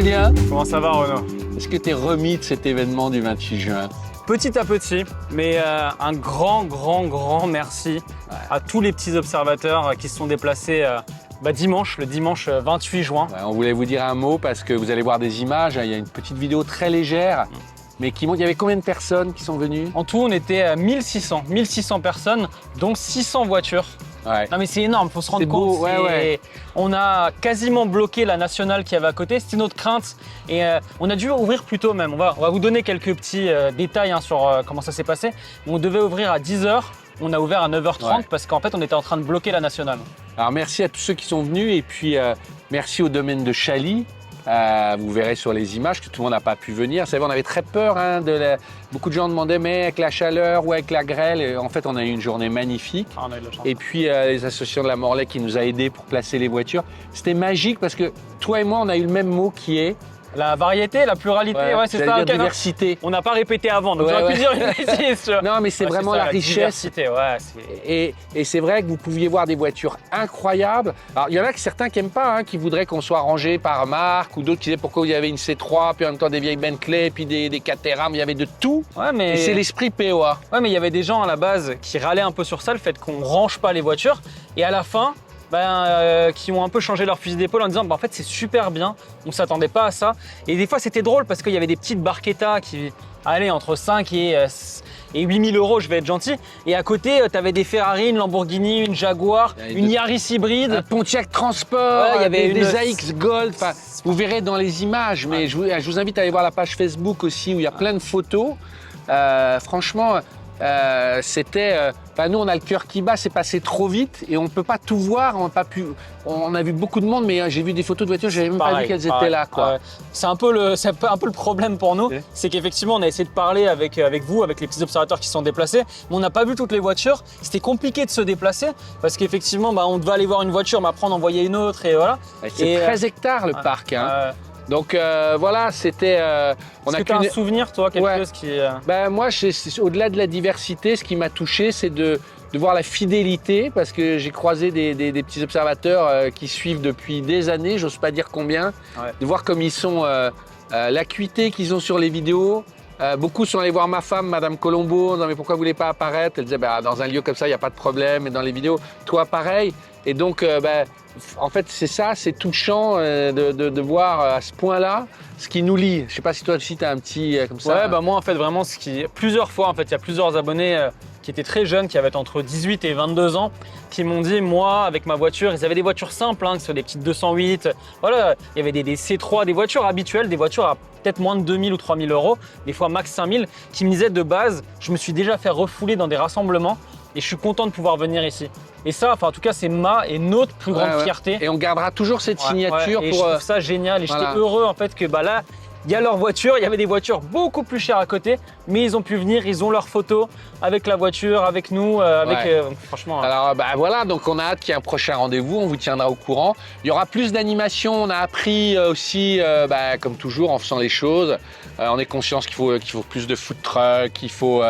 Julien. Comment ça va Renaud? Est-ce que tu es remis de cet événement du 28 juin? Petit à petit, mais un grand merci à tous les petits observateurs qui se sont déplacés dimanche, le dimanche 28 juin. Ouais, on voulait vous dire un mot parce que vous allez voir des images. Il y a une petite vidéo très légère, mais qui montre. Il y avait combien de personnes qui sont venues? En tout, on était à 1600 personnes, dont 600 voitures. Ouais. Non mais c'est énorme, faut se rendre compte. Beau, ouais. On a quasiment bloqué la nationale qui avait à côté, c'était notre crainte et on a dû ouvrir plus tôt même. On va vous donner quelques petits détails sur comment ça s'est passé. On devait ouvrir à 10h, on a ouvert à 9h30 parce qu'en fait on était en train de bloquer la nationale. Alors merci à tous ceux qui sont venus et puis merci au domaine de Chaly. Vous verrez sur les images que tout le monde n'a pas pu venir. Vous savez, on avait très peur. Beaucoup de gens demandaient, mais avec la chaleur ou avec la grêle. Et en fait, on a eu une journée magnifique. On a eu de la chance. Et puis, les associations de la Morlaix qui nous a aidés pour placer les voitures. C'était magique parce que toi et moi, on a eu le même mot qui est... La variété, la pluralité, c'est ça. La diversité. On n'a pas répété avant, donc j'aurais pu dire une bêtise. Non, mais c'est vraiment la richesse. Et c'est vrai que vous pouviez voir des voitures incroyables. Alors, il y en a certains qui n'aiment pas, qui voudraient qu'on soit rangé par marque, ou d'autres qui disaient pourquoi il y avait une C3, puis en même temps des vieilles Bentley, puis des Caterham, il y avait de tout. Ouais, mais... Et c'est l'esprit POA. Ouais, mais il y avait des gens à la base qui râlaient un peu sur ça, le fait qu'on ne range pas les voitures. Et à la fin, qui ont un peu changé leur fusil d'épaule en disant en fait c'est super bien, on s'attendait pas à ça. Et des fois c'était drôle parce qu'il y avait des petites Barchetta qui allaient entre 5 et 8 000 €, je vais être gentil. Et à côté, tu avais des Ferrari, une Lamborghini, une Jaguar, une Yaris hybride. Un Pontiac Transport, il y avait des AX Gold. Enfin, vous verrez dans les images, mais je vous invite à aller voir la page Facebook aussi où il y a plein de photos. Franchement, c'était... nous, on a le cœur qui bat, c'est passé trop vite et on ne peut pas tout voir. On a vu beaucoup de monde, mais j'ai vu des photos de voitures, je n'avais même pas vu qu'elles étaient là. C'est un peu le problème pour nous, c'est qu'effectivement, on a essayé de parler avec vous, avec les petits observateurs qui se sont déplacés, mais on n'a pas vu toutes les voitures. C'était compliqué de se déplacer parce qu'effectivement, on devait aller voir une voiture, mais après on en voyait une autre et voilà. C'est 13 hectares le parc. Donc voilà, c'était... Est-ce que tu as un souvenir, toi, quelque chose qui... Moi, au-delà de la diversité, ce qui m'a touché, c'est de voir la fidélité, parce que j'ai croisé des petits observateurs qui suivent depuis des années, j'ose pas dire combien, de voir comme ils sont, l'acuité qu'ils ont sur les vidéos. Beaucoup sont allés voir ma femme, Madame Colombo, non mais pourquoi vous voulez pas apparaître? Elle disait dans un lieu comme ça, il n'y a pas de problème, et dans les vidéos, toi pareil. Et donc, en fait, c'est ça, c'est touchant de voir à ce point-là ce qui nous lie. Je sais pas si toi aussi tu as un petit comme ça. Ouais, moi en fait vraiment plusieurs fois en fait, il y a plusieurs abonnés qui étaient très jeunes, qui avaient entre 18 et 22 ans, qui m'ont dit moi avec ma voiture, ils avaient des voitures simples, que ce soit des petites 208, voilà, il y avait des C3, des voitures habituelles, des voitures à peut-être moins de 2 000 ou 3 000 €, des fois max 5 000, qui me disaient de base, je me suis déjà fait refouler dans des rassemblements et je suis content de pouvoir venir ici. Et ça, en tout cas, c'est ma et notre plus grande fierté. Et on gardera toujours cette signature. Et je trouve ça génial. Et j'étais heureux en fait que là, il y a leur voiture. Il y avait des voitures beaucoup plus chères à côté, mais ils ont pu venir. Ils ont leurs photos avec la voiture, avec nous, franchement. Alors voilà, donc on a hâte qu'il y ait un prochain rendez-vous. On vous tiendra au courant. Il y aura plus d'animation. On a appris aussi, comme toujours, en faisant les choses. On est conscient qu'il faut plus de food truck, qu'il faut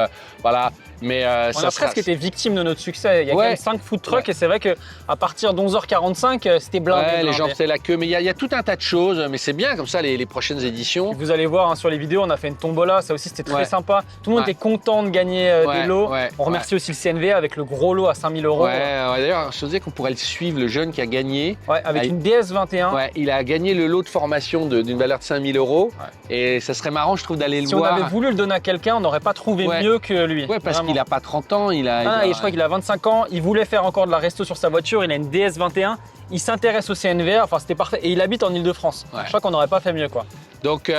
voilà. Mais on a presque été victime de notre succès. Il y a quand même 5 food trucks et c'est vrai qu'à partir de 11h45, c'était blindé. Les gens faisaient la queue, mais il y a tout un tas de choses. Mais c'est bien comme ça les prochaines éditions. Et vous allez voir sur les vidéos, on a fait une tombola. Ça aussi, c'était très sympa. Tout le monde était content de gagner des lots. On remercie aussi le CNV avec le gros lot à 5 000 €. D'ailleurs, je me disais qu'on pourrait le suivre, le jeune qui a gagné. Avec une DS21. Il a gagné le lot de formation d'une valeur de 5 000 €. Et ça serait marrant, je trouve, d'aller le voir. Si on avait voulu le donner à quelqu'un, on n'aurait pas trouvé mieux que lui. Parce qu'il n'a pas 30 ans. Je crois qu'il a 25 ans. Il voulait faire encore de la resto sur sa voiture. Il a une DS21. Il s'intéresse au CNVR. Enfin, c'était parfait. Et il habite en Ile-de-France. Je crois qu'on n'aurait pas fait mieux, quoi. Donc,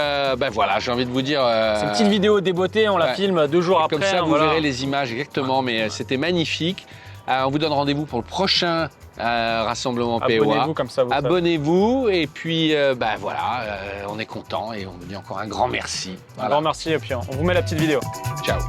voilà, j'ai envie de vous dire. C'est une petite vidéo débeautée. On la filme 2 jours après. Comme ça, vous verrez les images exactement. Mais c'était magnifique. On vous donne rendez-vous pour le prochain rassemblement POA. Abonnez-vous comme ça. Abonnez-vous. Et puis, on est content. Et on vous dit encore un grand merci. Un grand merci. Et puis, on vous met la petite vidéo. Ciao.